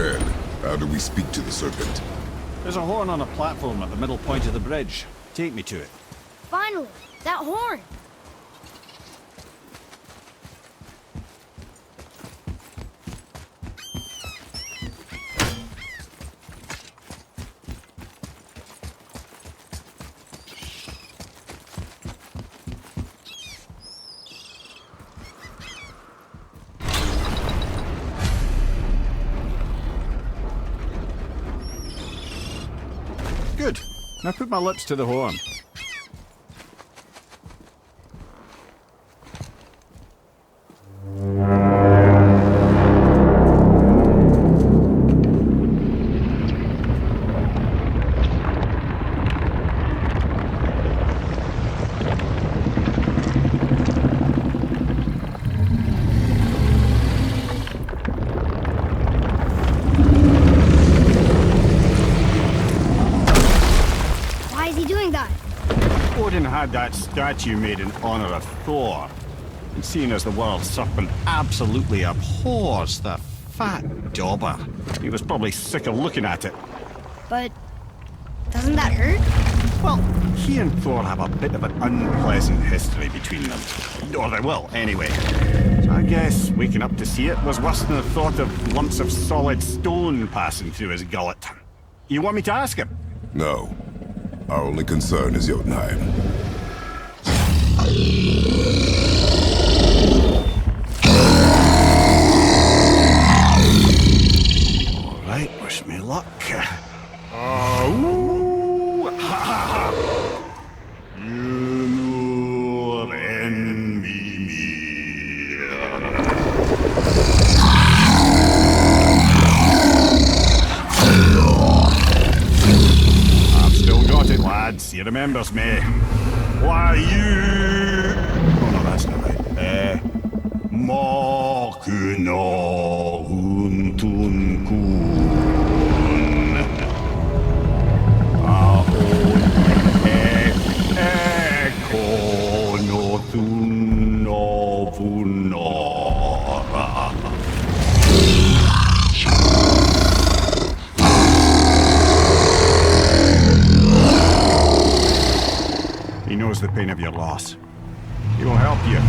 ahead. How do we speak to the Serpent? There's a horn on a platform at the middle point of the bridge. Take me to it. Finally! That horn! Good. Now put my lips to the horn. Odin had that statue made in honor of Thor. And seeing as the world's serpent absolutely abhors the fat dauber, he was probably sick of looking at it. But doesn't that hurt? Well, he and Thor have a bit of an unpleasant history between them. Or they will, anyway. So I guess waking up to see it was worse than the thought of lumps of solid stone passing through his gullet. You want me to ask him? No. Our only concern is Jotunheim. All right, wish me luck. Mimir and Mimir. I've still got it, lads. He remembers me. Why you? Oh no, that's not right. Makuna huntun kun. He knows the pain of your loss. He will help you.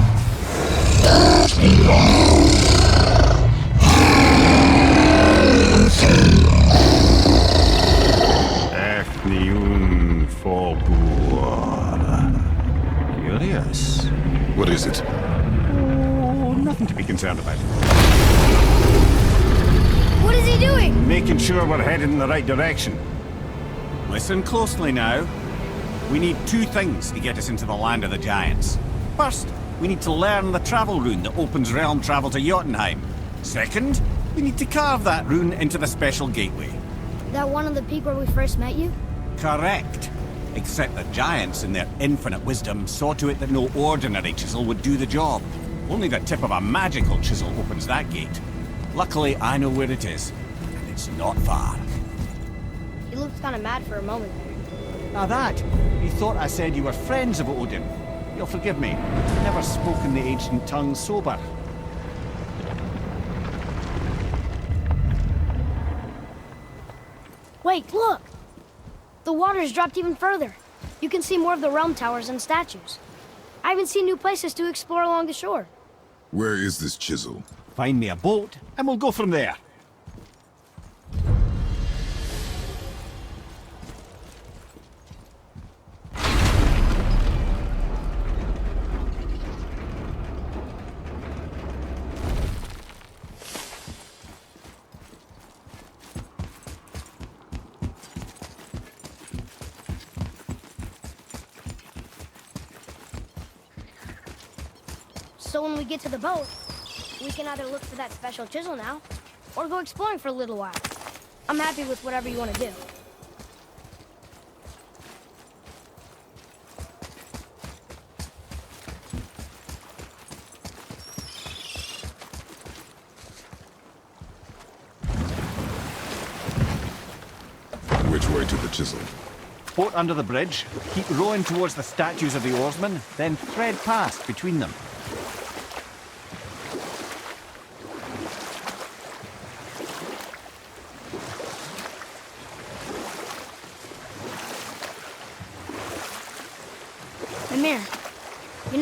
Efniun Fogur. Curious. What is it? Oh, nothing to be concerned about. What is he doing? Making sure we're headed in the right direction. Listen closely now. We need two things to get us into the land of the giants. First, we need to learn the travel rune that opens realm travel to Jotunheim. Second, we need to carve that rune into the special gateway. That one on the peak where we first met you? Correct. Except the giants, in their infinite wisdom, saw to it that no ordinary chisel would do the job. Only the tip of a magical chisel opens that gate. Luckily, I know where it is, and it's not far. He looked kind of mad for a moment there. Now that, you thought I said you were friends of Odin. You'll forgive me. I've never spoken the ancient tongue sober. Wait, look! The water's dropped even further. You can see more of the realm towers and statues. I even see new places to explore along the shore. Where is this chisel? Find me a boat, and we'll go from there. So when we get to the boat, we can either look for that special chisel now, or go exploring for a little while. I'm happy with whatever you want to do. Which way to the chisel? Boat under the bridge, keep rowing towards the statues of the oarsmen, then thread past between them.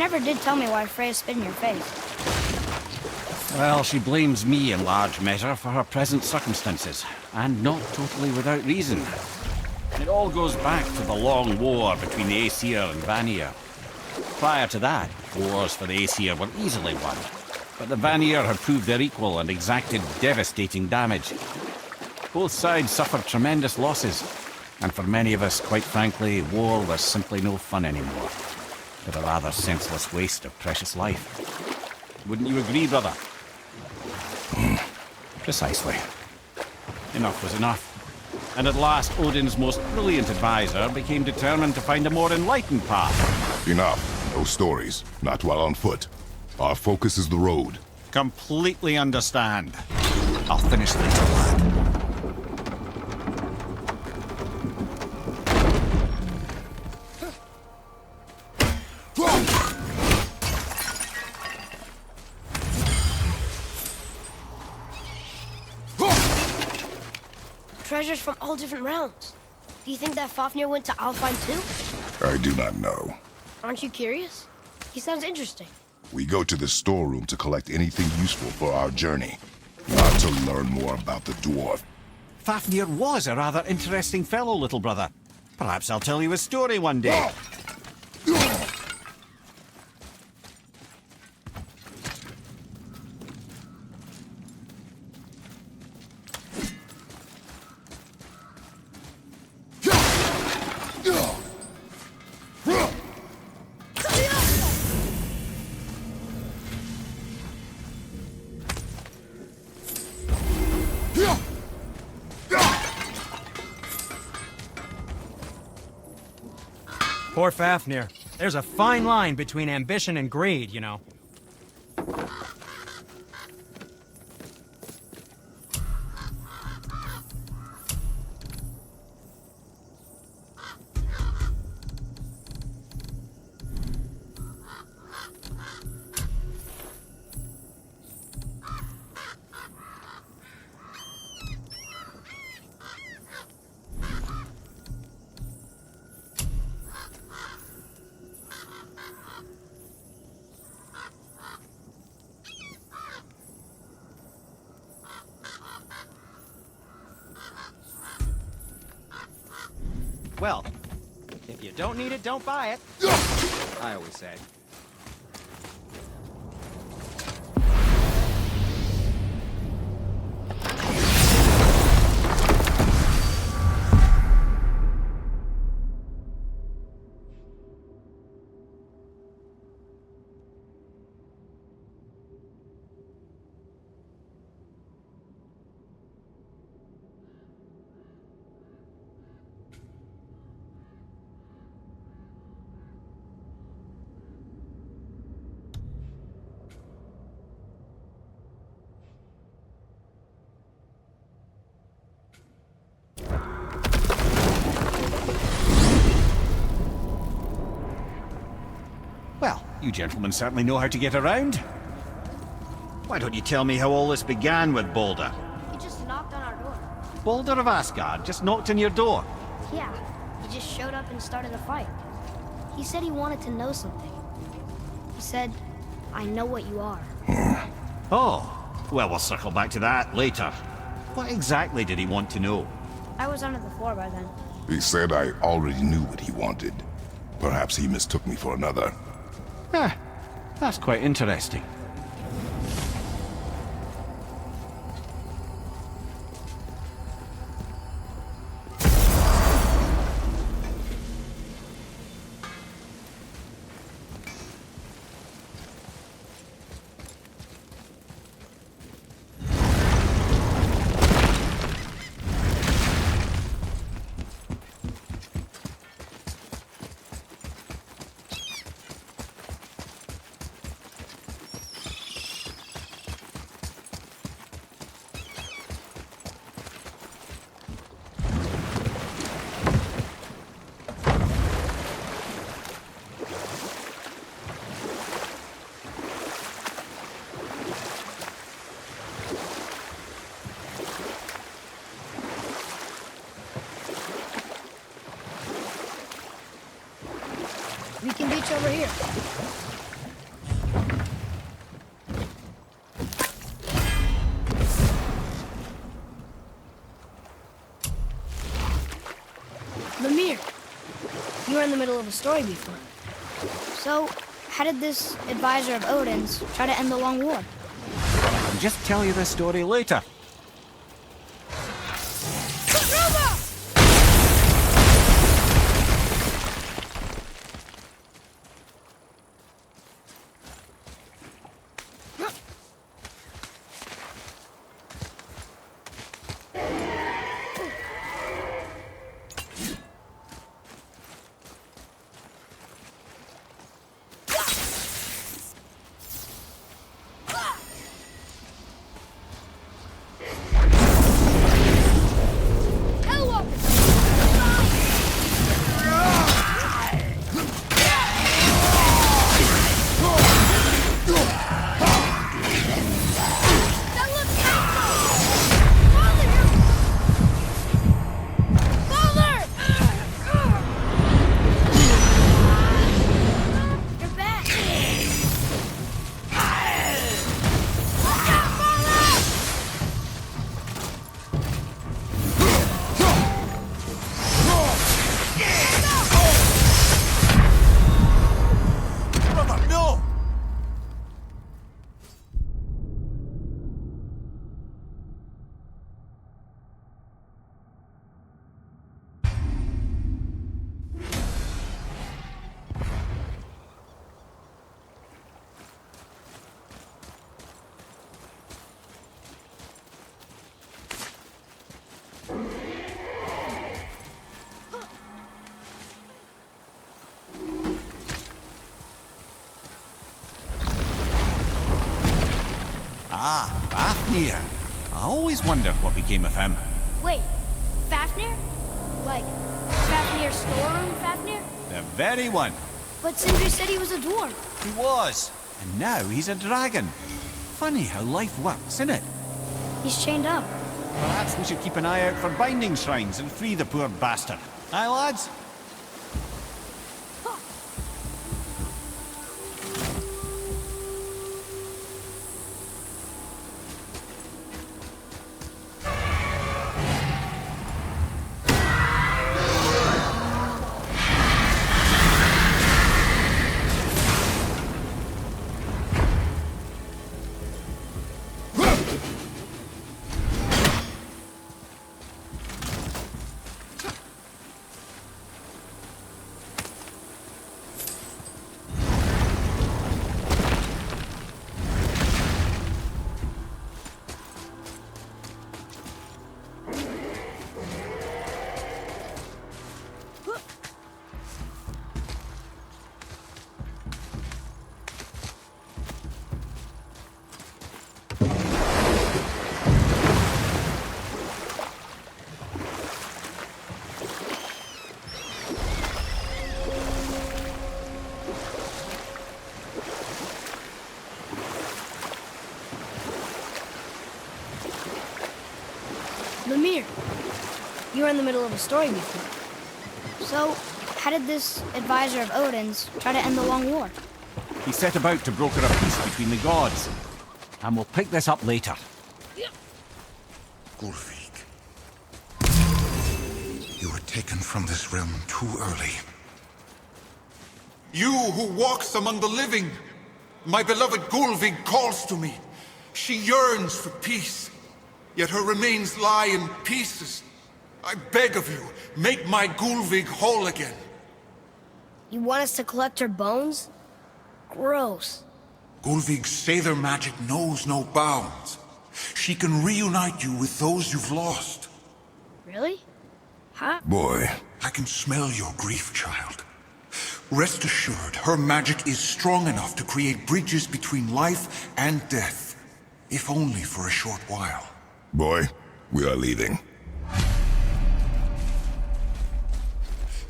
never did tell me why Freya spit in your face. Well, she blames me in large measure for her present circumstances, and not totally without reason. It all goes back to the long war between the Aesir and Vanir. Prior to that, wars for the Aesir were easily won, but the Vanir had proved their equal and exacted devastating damage. Both sides suffered tremendous losses, and for many of us, quite frankly, war was simply no fun anymore, but a rather senseless waste of precious life. Wouldn't you agree, brother? Precisely. Enough was enough. And at last, Odin's most brilliant advisor became determined to find a more enlightened path. Enough. No stories. Not while on foot. Our focus is the road. Completely understand. I'll finish later, lad. Treasures from all different realms. Do you think that Fafnir went to Alfheim too? I do not know. Aren't you curious? He sounds interesting. We go to the storeroom to collect anything useful for our journey, not to learn more about the dwarf. Fafnir was a rather interesting fellow, little brother. Perhaps I'll tell you a story one day. Poor Fafnir. There's a fine line between ambition and greed, you know. Well, if you don't need it, don't buy it. I always say. Well, you gentlemen certainly know how to get around. Why don't you tell me how all this began with Balder? He just knocked on our door. Balder of Asgard just knocked on your door. Yeah, he just showed up and started a fight. He said he wanted to know something. He said, I know what you are. Oh, well, we'll circle back to that later. What exactly did he want to know? I was under the floor by then. He said I already knew what he wanted. Perhaps he mistook me for another. Ah, that's quite interesting. We can beach over here. Mimir, you were in the middle of a story before. So, how did this advisor of Odin's try to end the long war? I'll just tell you the story later. Fafnir. I always wondered what became of him. Wait, Fafnir? Like, Fafnir storeroom Fafnir? The very one. But Sindri said he was a dwarf. He was. And now he's a dragon. Funny how life works, isn't it? He's chained up. Perhaps we should keep an eye out for binding shrines and free the poor bastard. Aye, lads? Mimir, you were in the middle of a story before. So, how did this advisor of Odin's try to end the long war? He set about to broker a peace between the gods. And we'll pick this up later. Gulvik. You were taken from this realm too early. You who walks among the living, my beloved Gulvig calls to me. She yearns for peace, yet her remains lie in pieces. I beg of you, make my Gulvig whole again. You want us to collect her bones? Gross. Gulvig's Sather magic knows no bounds. She can reunite you with those you've lost. Really? Huh? Boy, I can smell your grief, child. Rest assured, her magic is strong enough to create bridges between life and death, if only for a short while. boy, we are leaving.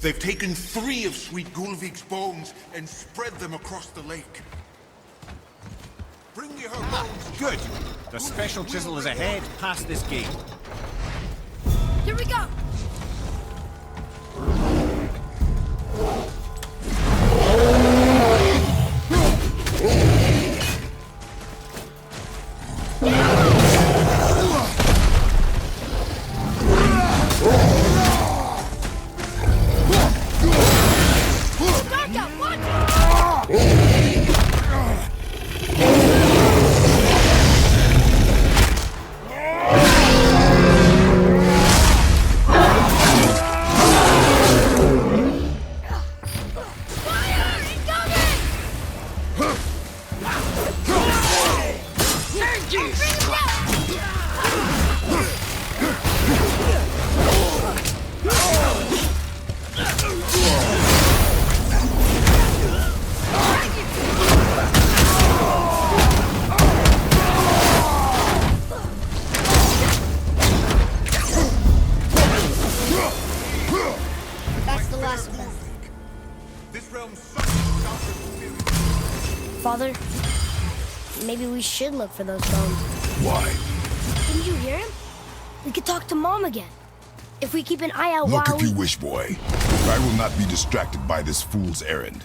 They've taken 3 of Sweet Gulvig's bones and spread them across the lake. Bring me her bones. Good. The special chisel is ahead, past this gate. Here we go! Father, maybe we should look for those bones. Why? Didn't you hear him? We could talk to Mom again. If we keep an eye out Look while if you wish, boy. I will not be distracted by this fool's errand.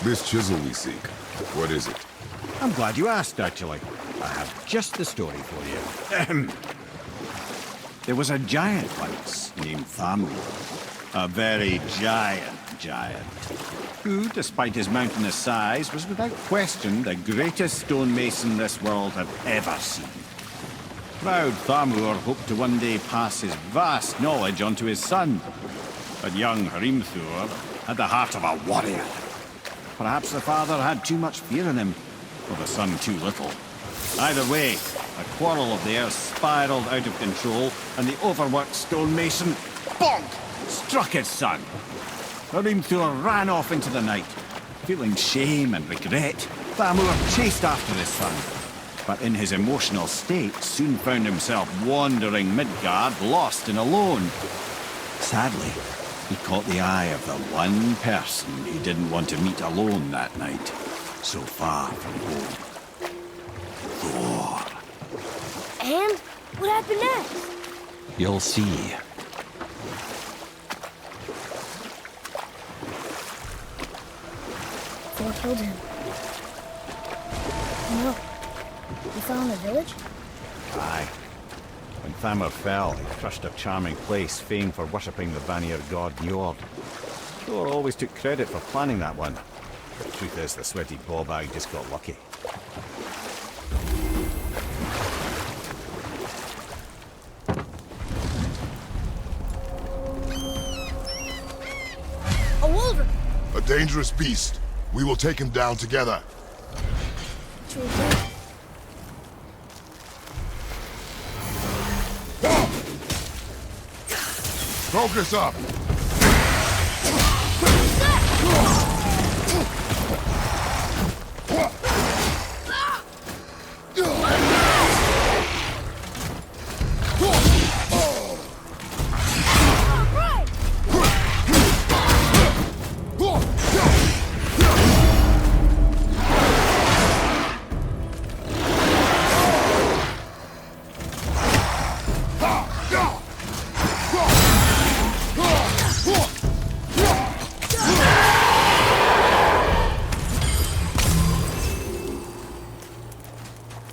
This chisel we seek, what is it? I'm glad you asked, actually. I have just the story for you. Ahem. There was a giant once named Thamur. A very giant, who, despite his mountainous size, was without question the greatest stonemason this world had ever seen. Proud Thamur hoped to one day pass his vast knowledge on to his son. But young Hrimthur had the heart of a warrior. Perhaps the father had too much fear in him, or the son too little. Either way, a quarrel of theirs spiraled out of control, and the overworked stonemason, bonk, struck his son. Hrimthur ran off into the night. Feeling shame and regret, Thamur chased after his son, but in his emotional state soon found himself wandering Midgard, lost and alone. Sadly, he caught the eye of the one person he didn't want to meet alone that night, so far from home. Thor. And what happened next? You'll see. Thor killed him. No. He fell in the village? Aye. When Thamur fell, he crushed a charming place famed for worshipping the Vanir god Njord. Thor always took credit for planning that one. The truth is, the sweaty ballbag just got lucky. A wolverine! A dangerous beast. We will take him down together. True thing. Focus up!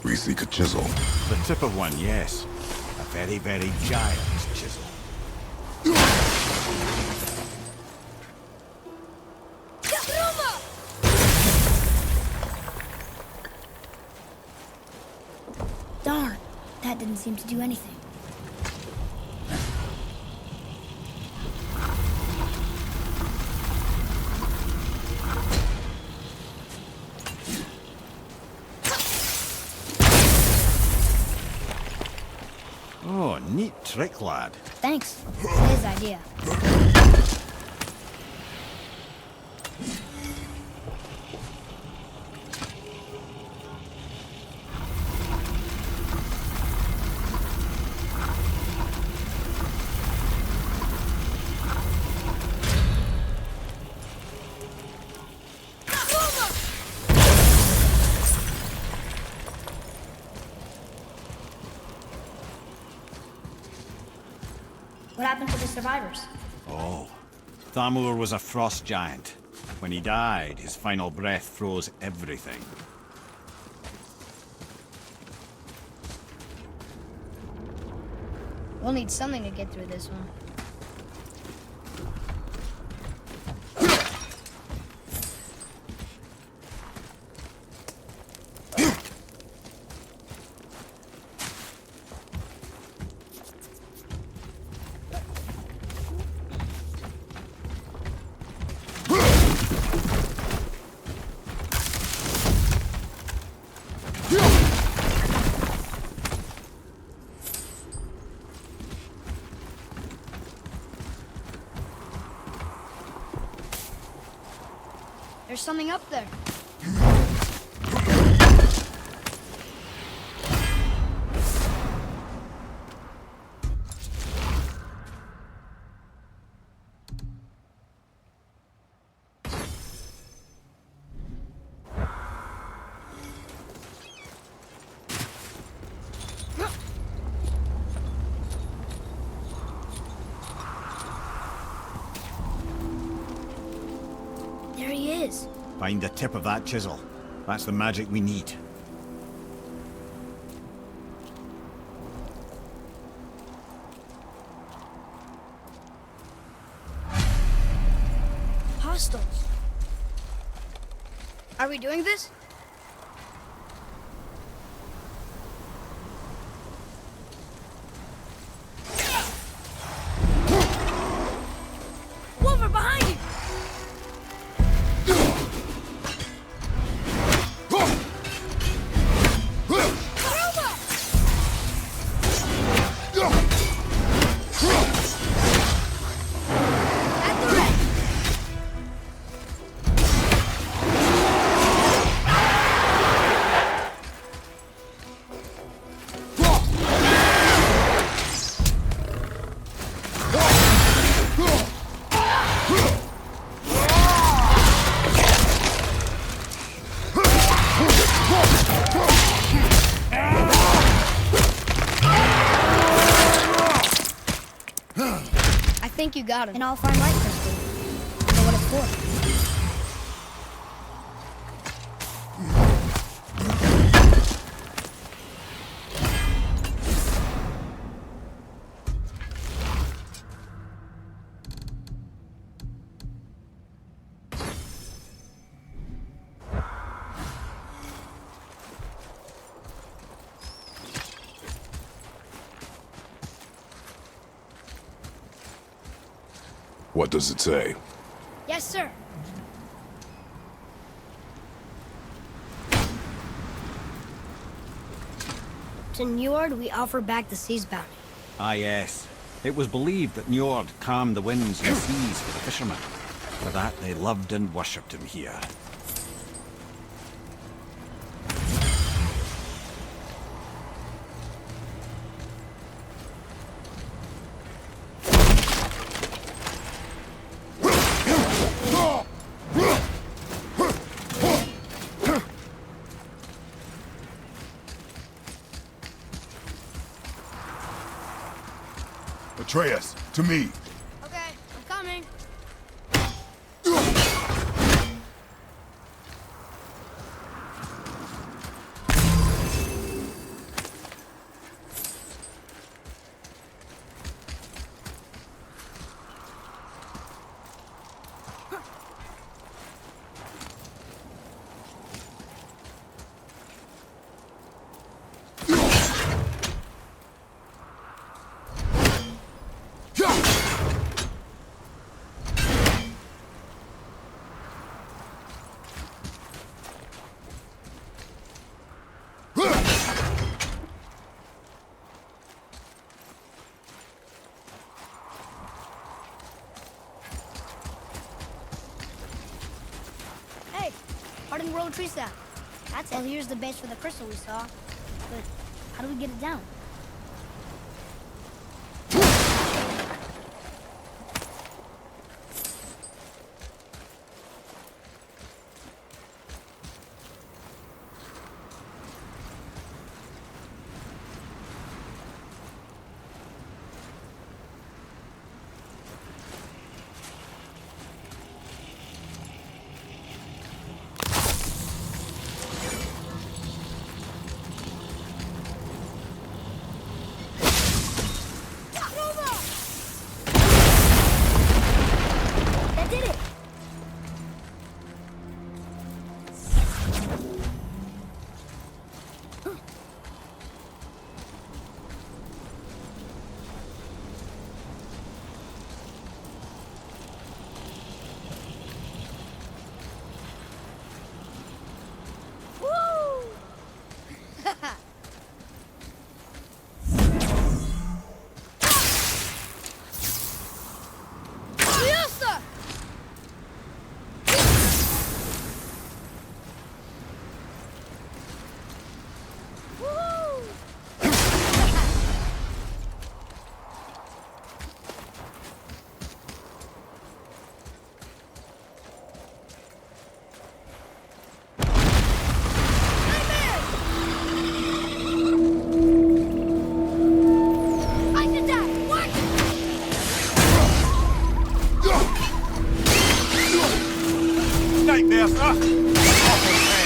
We seek a chisel. The tip of one, yes. A very, very giant chisel. Darn, that didn't seem to do anything. Oh, neat trick, lad. Thanks. It's his idea. What happened to the survivors? Oh, Thamur was a frost giant. When he died, his final breath froze everything. We'll need something to get through this one. There's something up there. There he is. Find the tip of that chisel. That's the magic we need. Hostiles. Are we doing this? Wolver, behind you! At the ready. I think you got him. And I'll find light crystal. I know what it's for. What does it say? Yes, sir. To Njord, we offer back the sea's bounty. Ah, yes. It was believed that Njord calmed the winds and seas for the fishermen. For that, they loved and worshipped him here. Atreus, to me. Okay, I'm coming. Hey, hardened roll tree sap. That's it. Well, here's the base for the crystal we saw. But how do we get it down? mistake there, sir. Awful thing.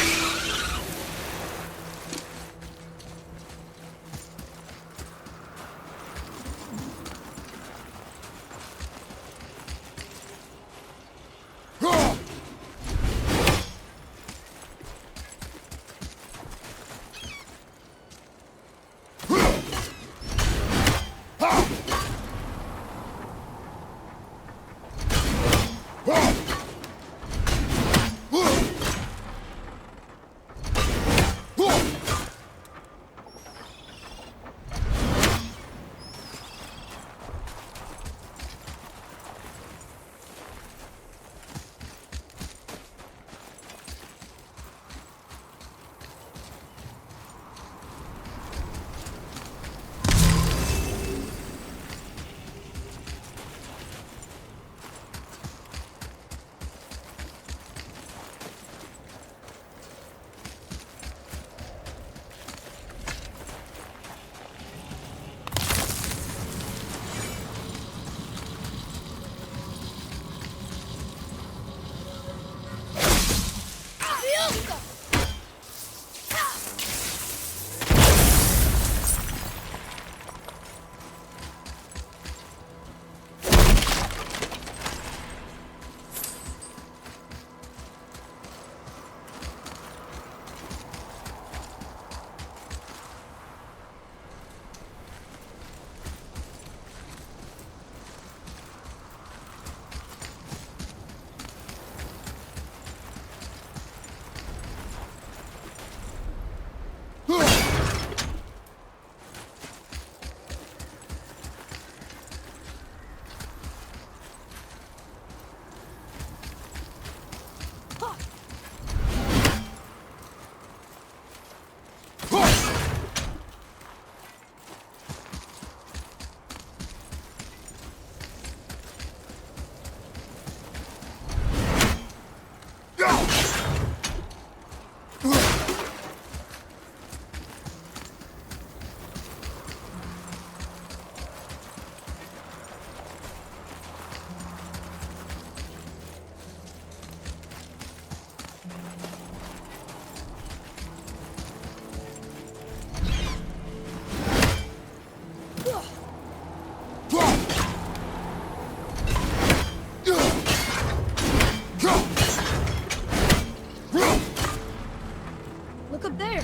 Look up there.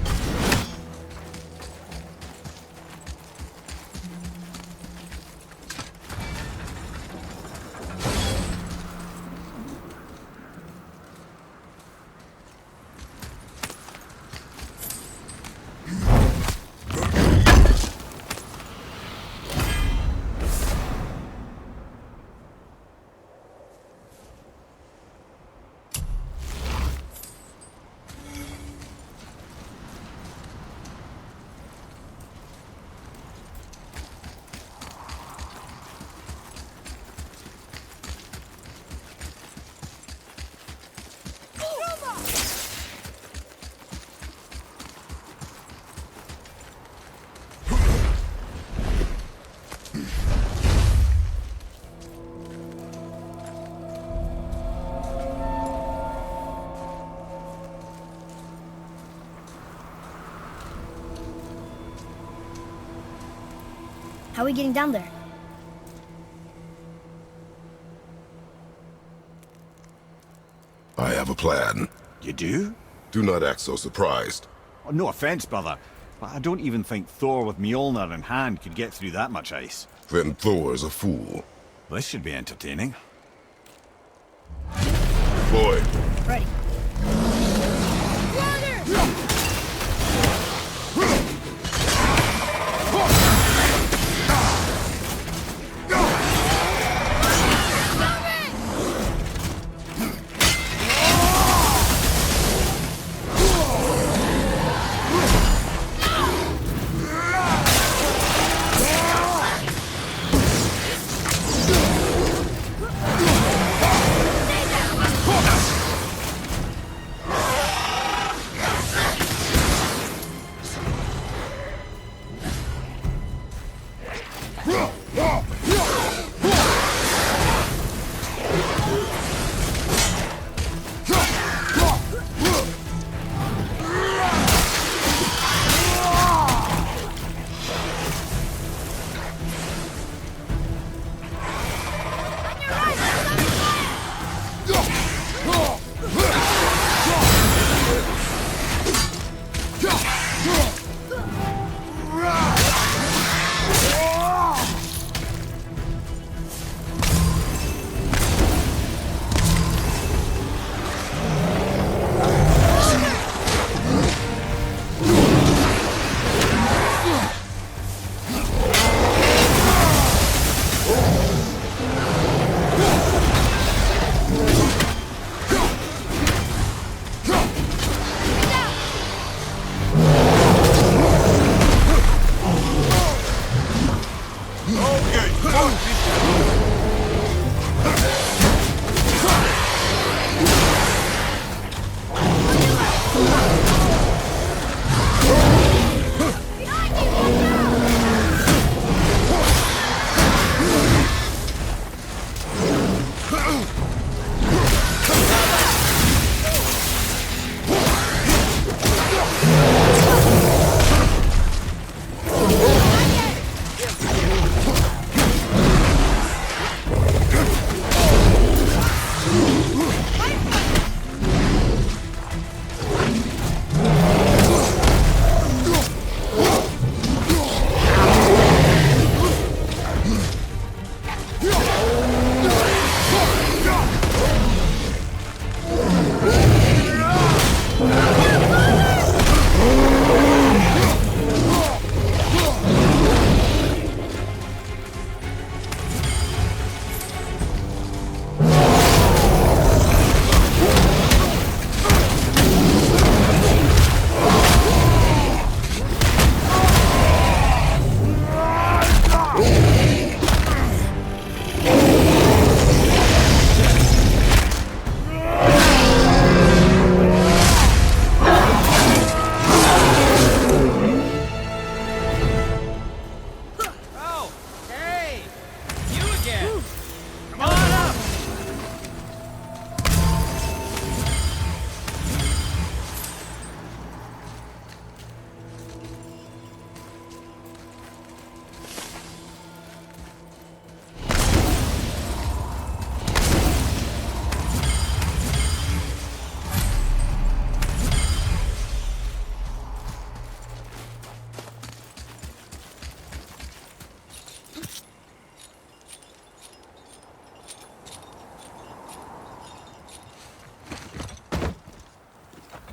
How are we getting down there? I have a plan. You do? Do not act so surprised. Oh, no offense, brother, but I don't even think Thor with Mjolnir in hand could get through that much ice. Then Thor is a fool. This should be entertaining. Boy, Ready.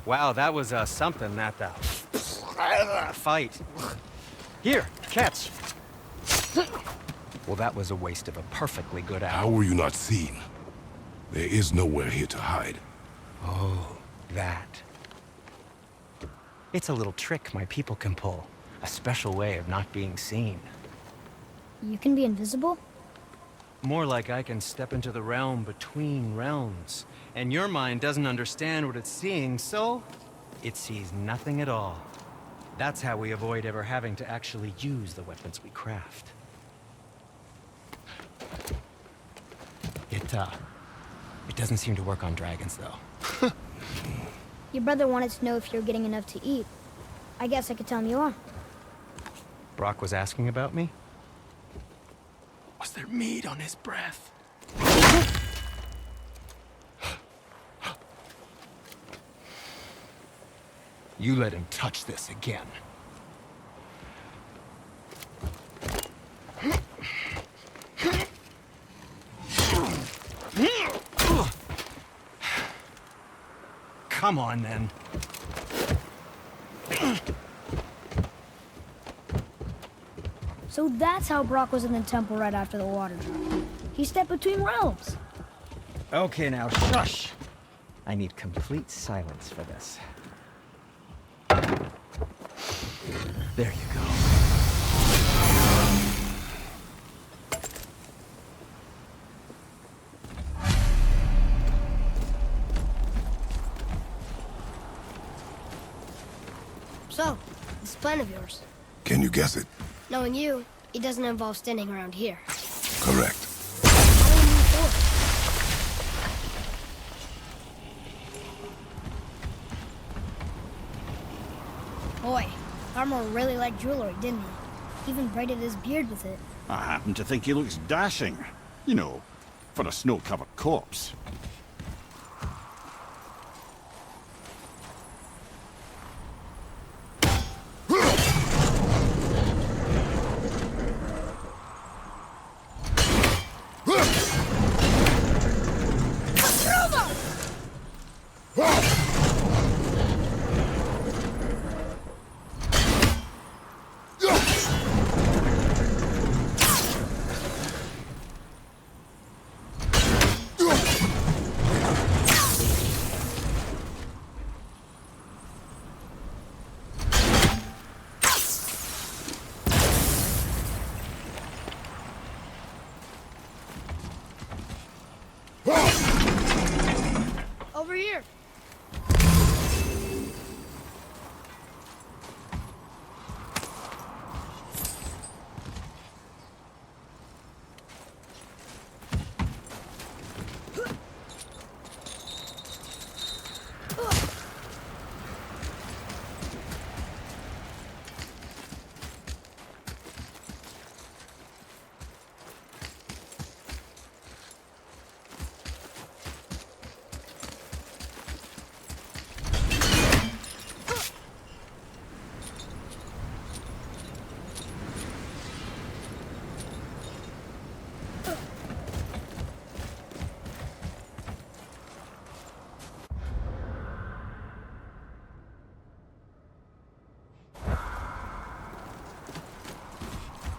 Wow, that was something, that fight. Here, catch. Well, that was a waste of a perfectly good How hour. were you not seen? There is nowhere here to hide. Oh, that. It's a little trick my people can pull. A special way of not being seen. You can be invisible? More like I can step into the realm between realms. And your mind doesn't understand what it's seeing, so it sees nothing at all. That's how we avoid ever having to actually use the weapons we craft. It doesn't seem to work on dragons, though. Your brother wanted to know if you're getting enough to eat. I guess I could tell him you are. Brock was asking about me? Was there meat on his breath? You let him touch this again. Come on, then. So that's how Brock was in the temple right after the water drop. He stepped between realms. Okay, now shush. I need complete silence for this. There you go. So, this plan of yours. Can you guess it? Knowing you, it doesn't involve standing around here. Correct. How do we move forward? Boy, Armor really liked jewelry, didn't he? Even braided his beard with it. I happen to think he looks dashing. You know, for a snow-covered corpse. Over here.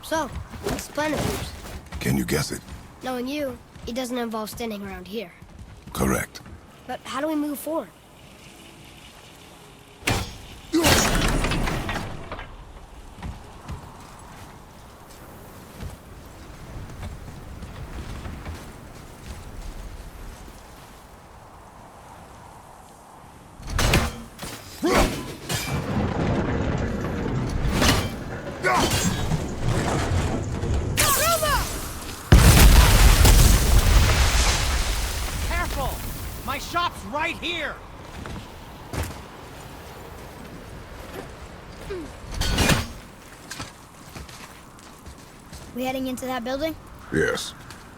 So, this plan of yours. Can you guess it? Knowing you, it doesn't involve standing around here. Correct. But how do we move forward? Careful! My shop's right here! We heading into that building? Yes.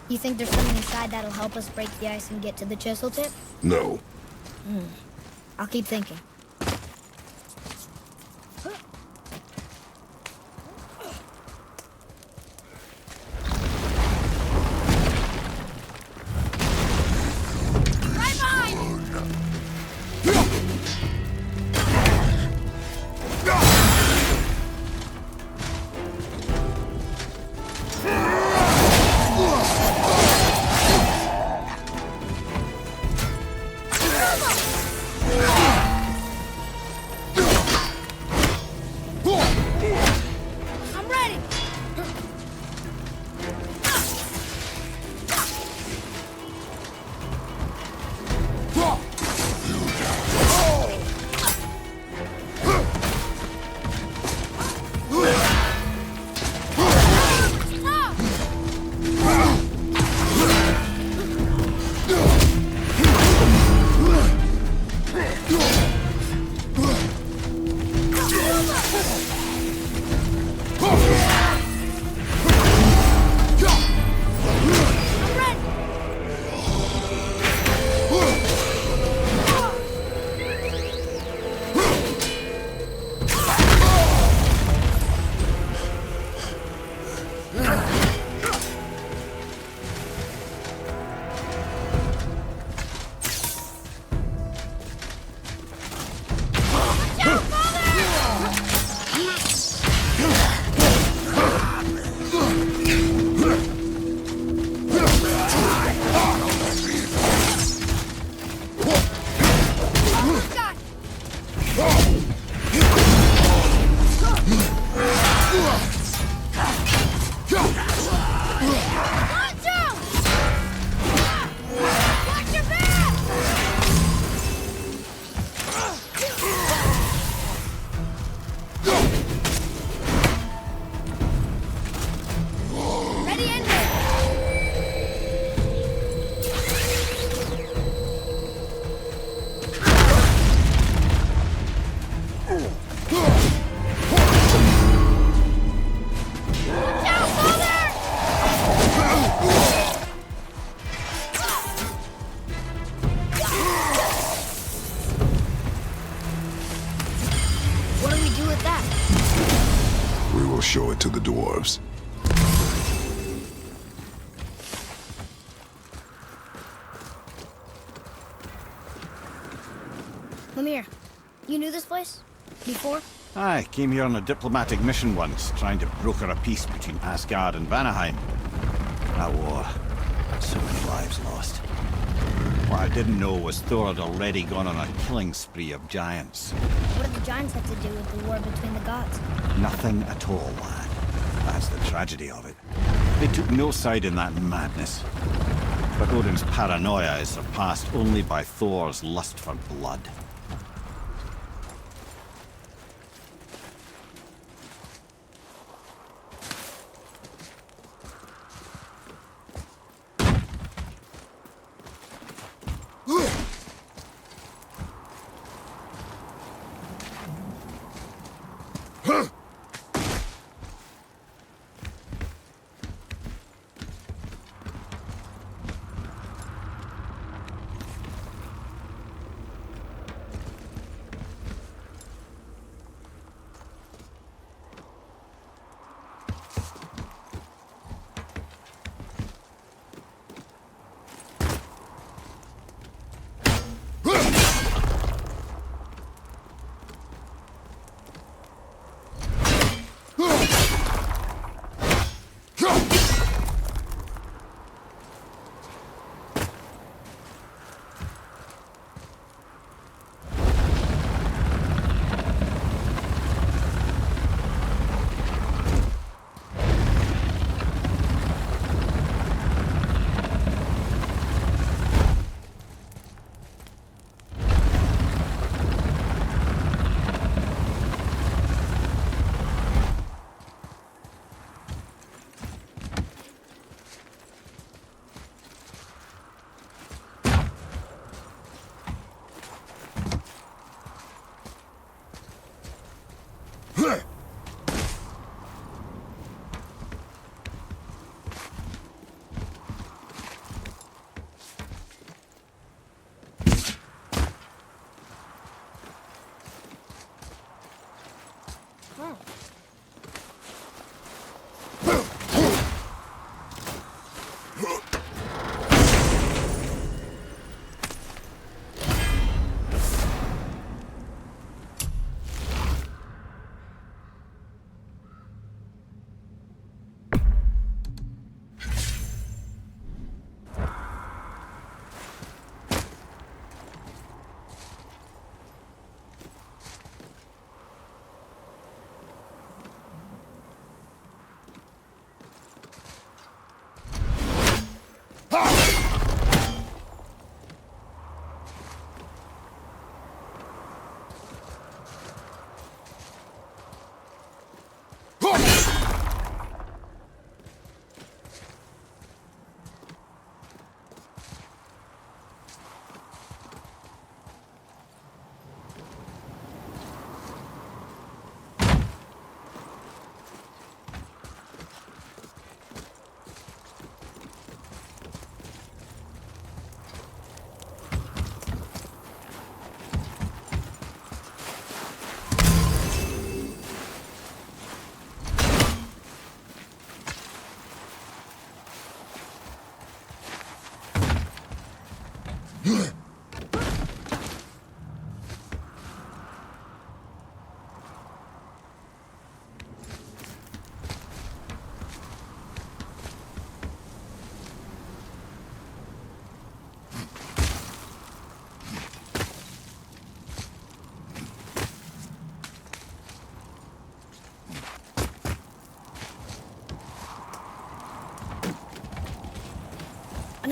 You think there's something inside that'll help us break the ice and get to the chisel tip? No. I'll keep thinking. Right behind! I'm ready! Show it to the dwarves. Mimir, you knew this place? Before? I came here on a diplomatic mission once, trying to broker a peace between Asgard and Vanaheim. That war had so many lives lost. What I didn't know was Thor had already gone on a killing spree of giants. What did the giants have to do with the war between the gods? Nothing at all, lad. That's the tragedy of it. They took no side in that madness. But Odin's paranoia is surpassed only by Thor's lust for blood.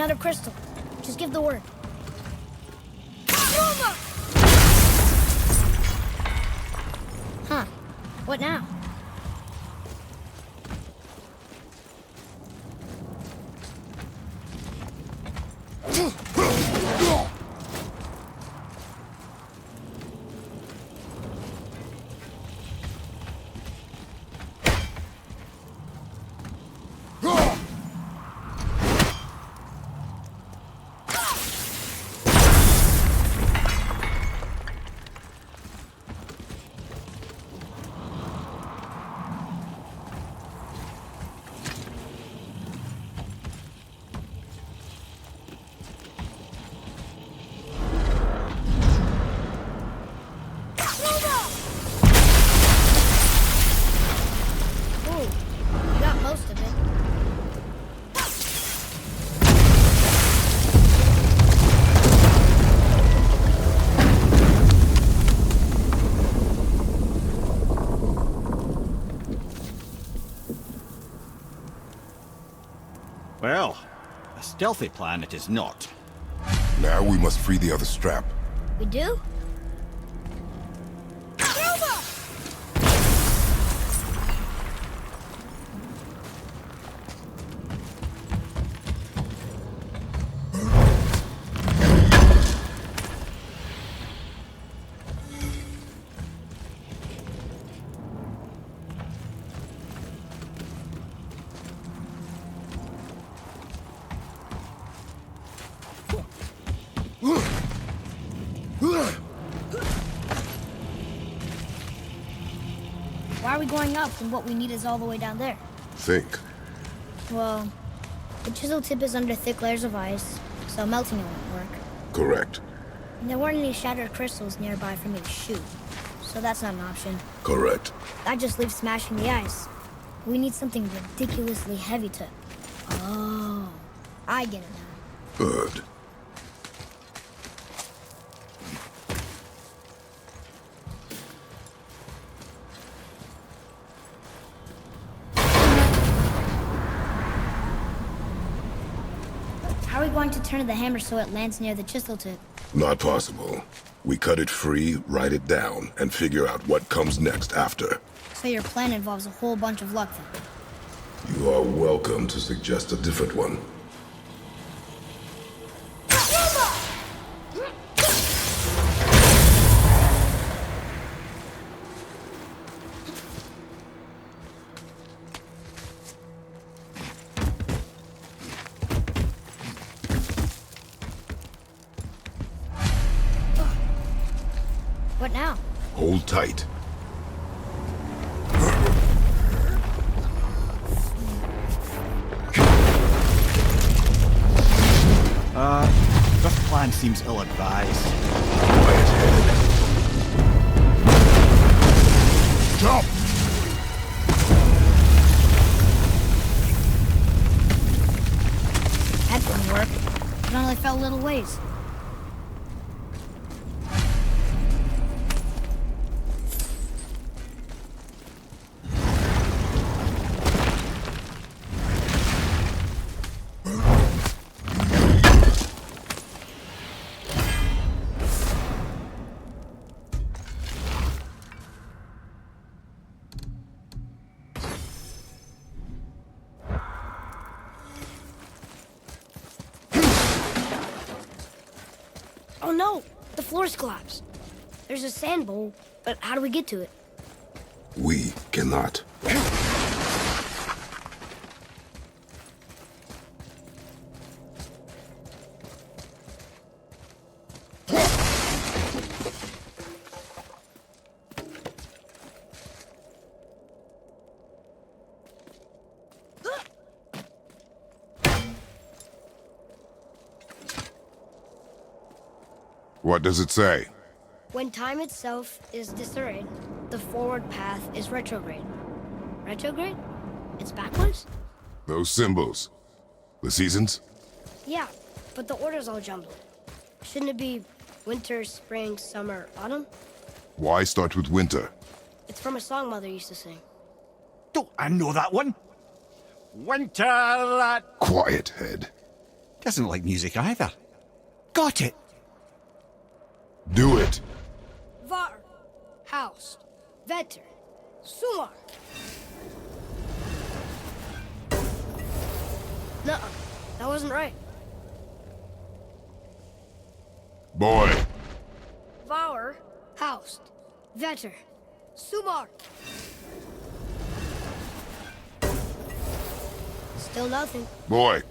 Another crystal. Just give the word. Huh. What now? Well, a stealthy plan it is not. Now we must free the other strap. We do? Why are we going up when what we need is all the way down there? Think. Well, the chisel tip is under thick layers of ice, so melting it won't work. Correct. And there weren't any shattered crystals nearby for me to shoot, so that's not an option. Correct. That just leaves smashing the ice. We need something ridiculously heavy to... Oh, I get it now. Good. How are we going to turn the hammer so it lands near the chisel tip? Not possible. We cut it free, write it down, and figure out what comes next after. So your plan involves a whole bunch of luck then? You are welcome to suggest a different one. What now? Hold tight. This plan seems ill-advised. Quiet head. Jump! That didn't work. It only fell little ways. Oh no! The floor's collapsed. There's a sand bowl, but how do we get to it? We cannot. What does it say? When time itself is disarrayed, the forward path is retrograde. Retrograde? It's backwards? Those symbols. The seasons? Yeah, but the order's all jumbled. Shouldn't it be winter, spring, summer, autumn? Why start with winter? It's from a song Mother used to sing. Don't I know that one? Winter that... Quiet, head. Doesn't like music either. Got it! Do it. Var. House. Vetter. Sumar. Nuh-uh. That wasn't right. Boy. Var. House. Vetter. Sumar. Still nothing. Boy.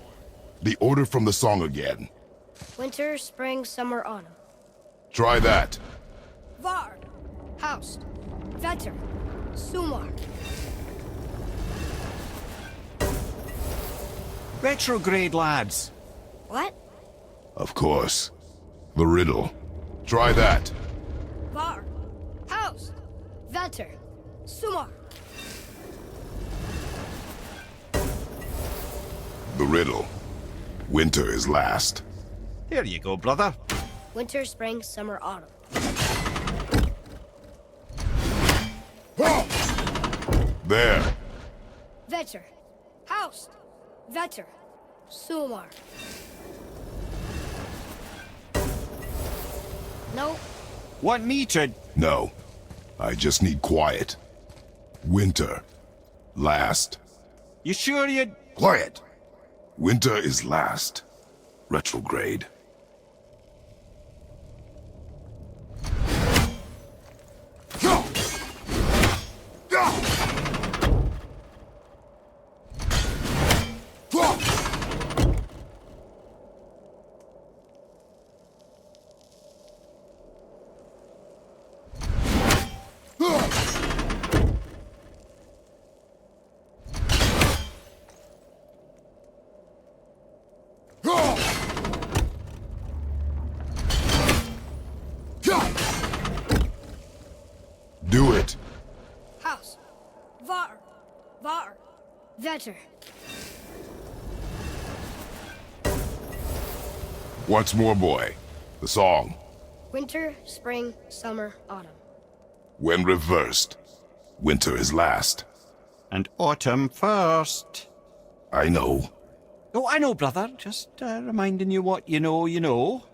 The order from the song again. Winter, spring, summer, autumn. Try that. Var. House. Vetter. Sumar. Retrograde, lads. What? Of course. The riddle. Try that. Var. House. Vetter. Sumar. The riddle. Winter is last. There you go, brother. Winter, spring, summer, autumn. There. Vetter. House. Vetter. Sumar. No. Want me to... No. I just need quiet. Winter. Last. You sure you'd... Quiet. Winter is last. Retrograde. Do it. House. Var. Var. Vetter. Once more, boy. The song. Winter, spring, summer, autumn. When reversed, winter is last. And autumn first. I know. Oh, I know, brother. Just reminding you what you know, you know.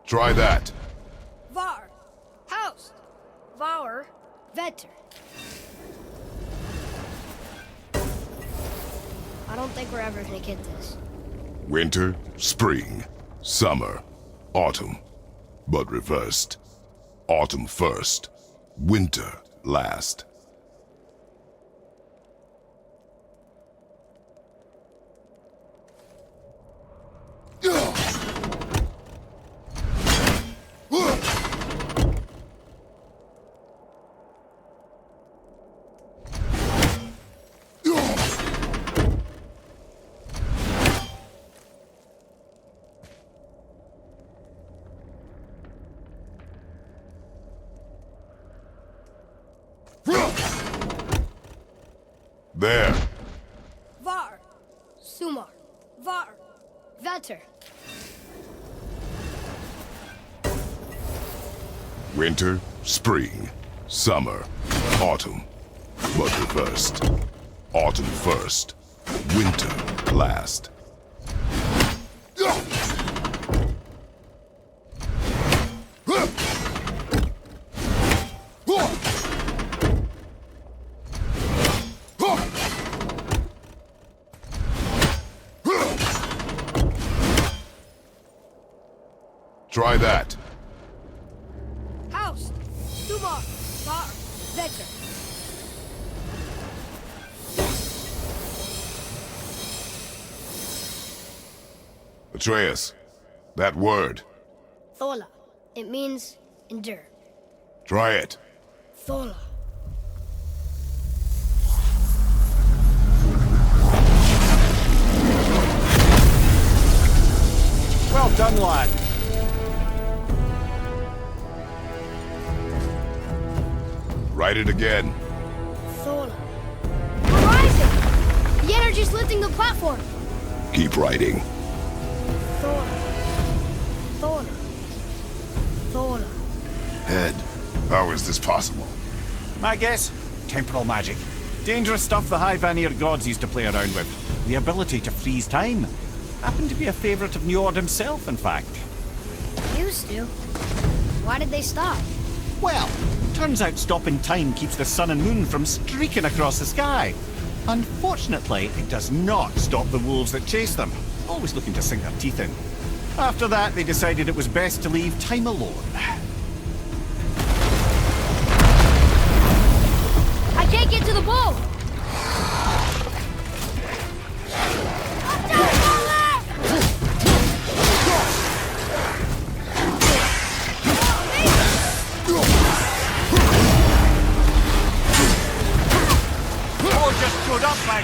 Try that. Var. House. Var. Vetter. I don't think we're ever gonna get this. Winter, spring, summer, autumn. But reversed. Autumn first. Winter last. There. Var. Sumar. Var. Vetter. Winter, spring, summer, autumn. But reversed. Autumn first. Winter last. Try that. House. Sumar. Var. Vetter. Atreus, that word. Thola. It means endure. Try it. Thola. done, lad. Write it again. Thor. We're rising! The energy's lifting the platform. Keep writing. Thor. Thor. Thor. Head, how is this possible? My guess? Temporal magic. Dangerous stuff the High Vanir gods used to play around with. The ability to freeze time. Happened to be a favourite of Njord himself, in fact. Used to. Why did they stop? Well, turns out stopping time keeps the sun and moon from streaking across the sky. Unfortunately, it does not stop the wolves that chase them, always looking to sink their teeth in. After that, they decided it was best to leave time alone. I can't get to the boat! Thor just showed up, man.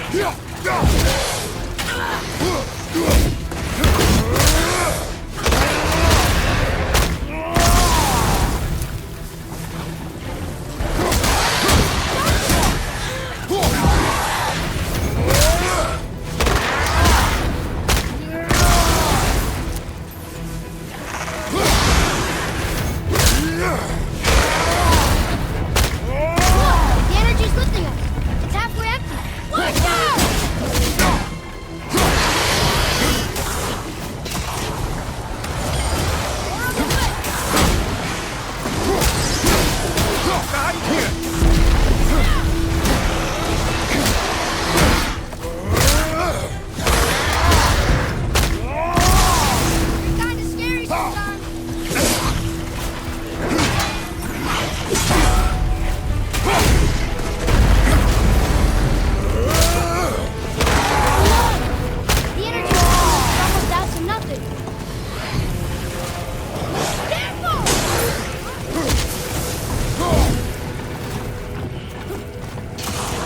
The energy's lifting us. It's halfway empty. Watch out! Behind here! You're kinda scary sometimes. The energy is almost out to nothing. Careful!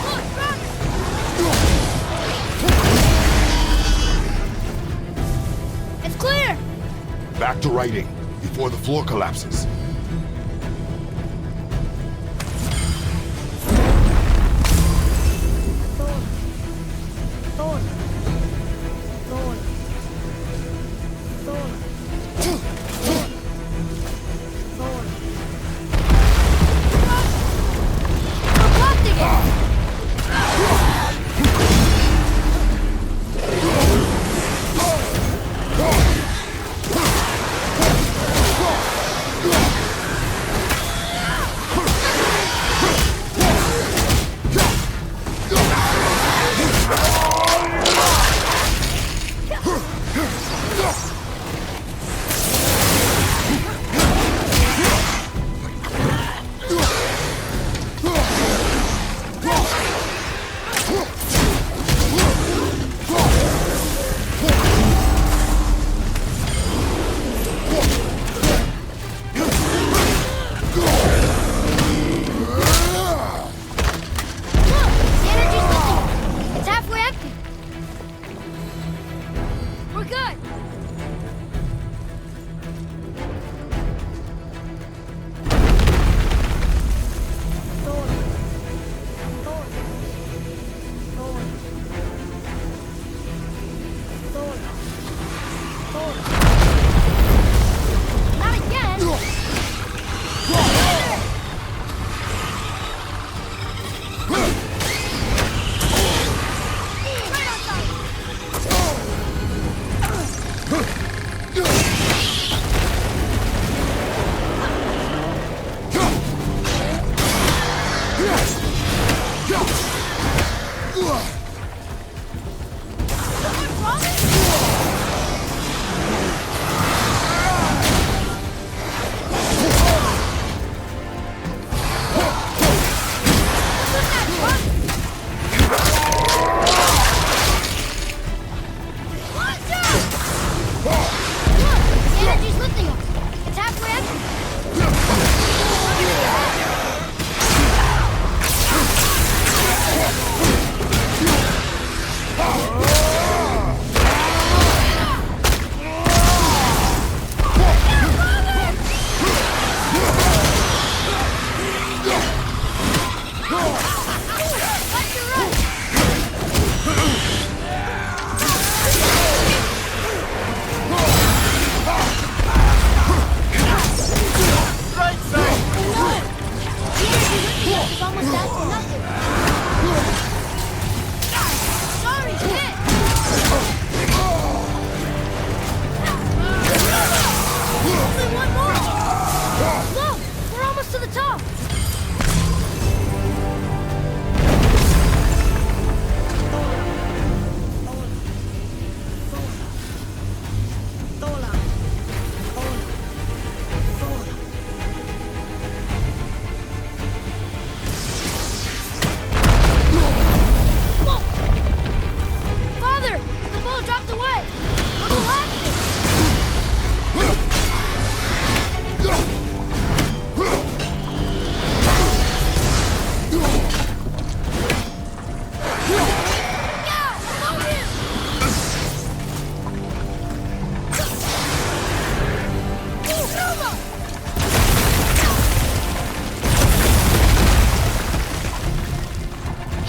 Look, run! It's clear! Back to writing, before the floor collapses. Thor. Thor. Thor. Thor. Thor. Thor. We're blocked again!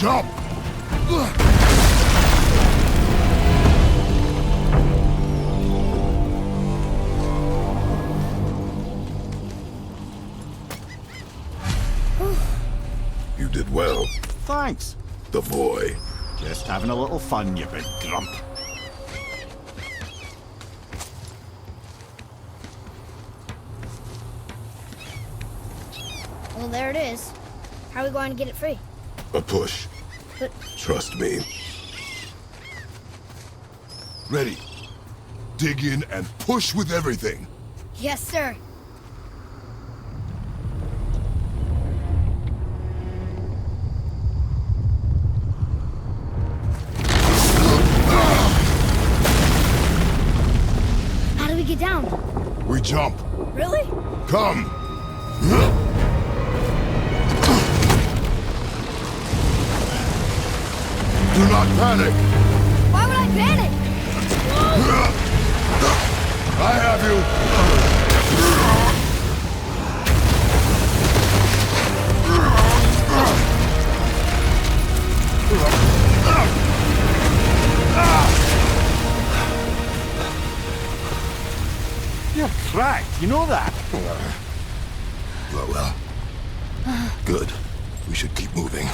Jump! You did well, Thanks. the boy. Just having a little fun, you big grump. Well, there it is. How are we going to get it free? A push. But Trust me. Ready. Dig in and push with everything. yes, sir. How do we get down? We jump. Really? Come! Do not panic! Why would I panic? I have you! You're cracked, you know that? Well. Good. We should keep moving.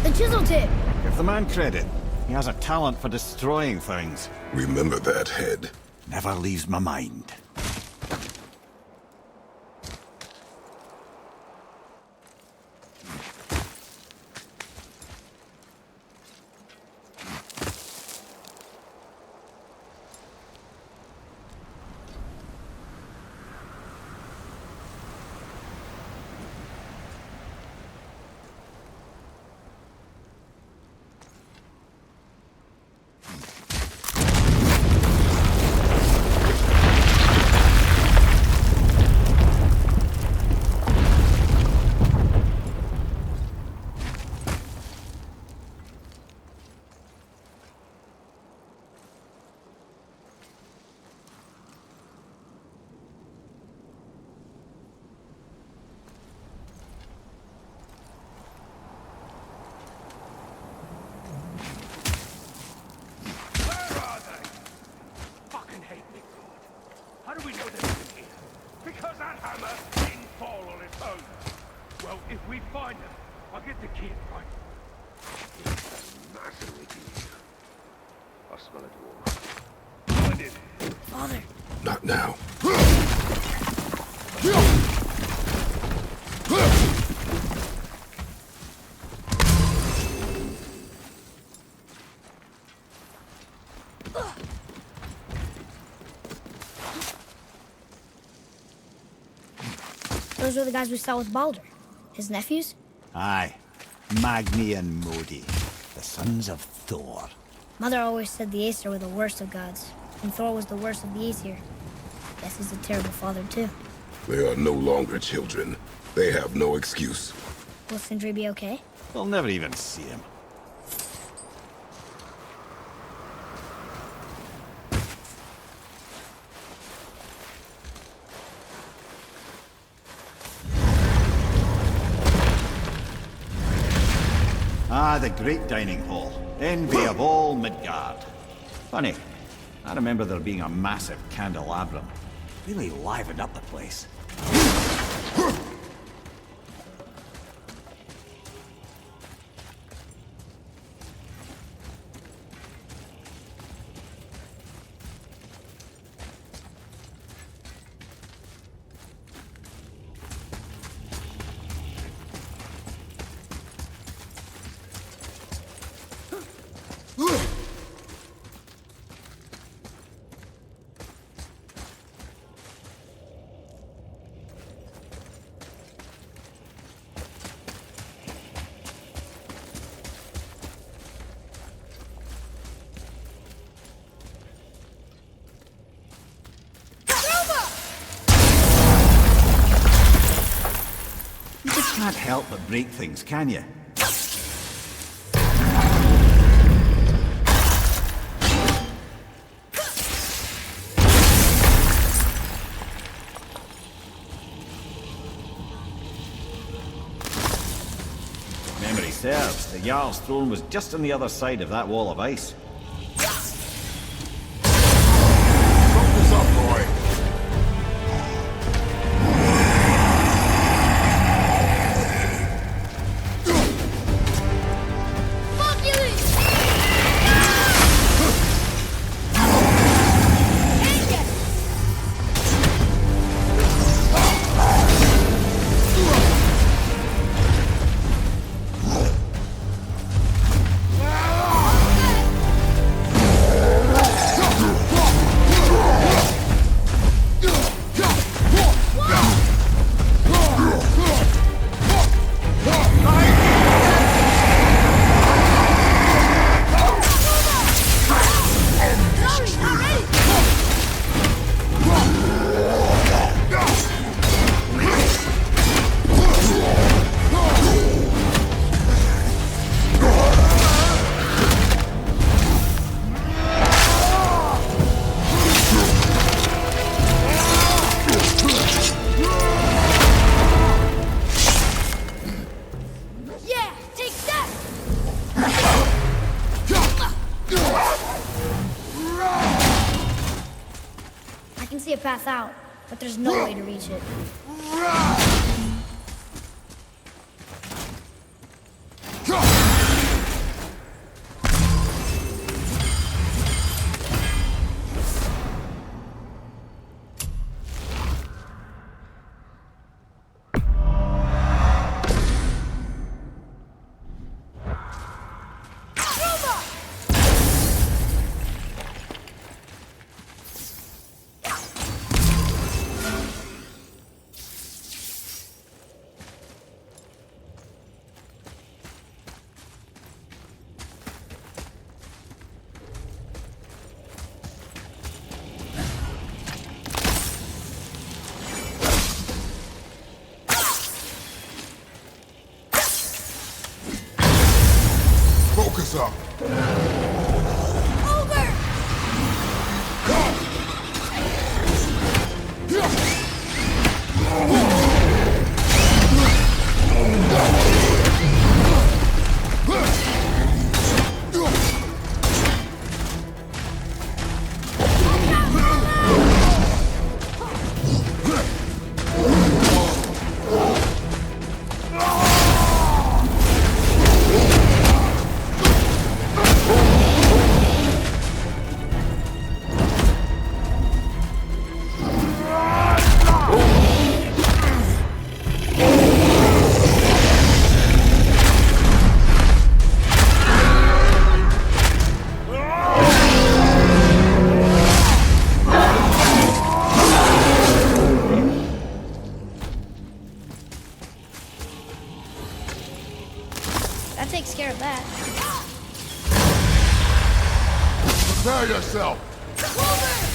The chisel tip. Give the man credit. He has a talent for destroying things. Remember that head. Never leaves my mind. How do we know they're in here? Because that hammer didn't fall on its own. Well, if we find them, I'll get the kid, right? It's massively deep. I smell it all. Find it. Father. Not now. Those were the guys we saw with Baldur. His nephews? Aye. Magni and Modi, the sons of Thor. Mother always said the Aesir were the worst of gods, and Thor was the worst of the Aesir. Guess he's a terrible father, too. They are no longer children. They have no excuse. Will Sindri be okay? They'll never even see him. Ah, the great dining hall. Envy of all Midgard. Funny, I remember there being a massive candelabrum. Really livened up the place. can't help but break things, can you? Memory serves, the Jarl's throne was just on the other side of that wall of ice. Focus up, boy. Path out, but there's no way to reach it. Focus up. That takes care of that. Prepare yourself. Move it!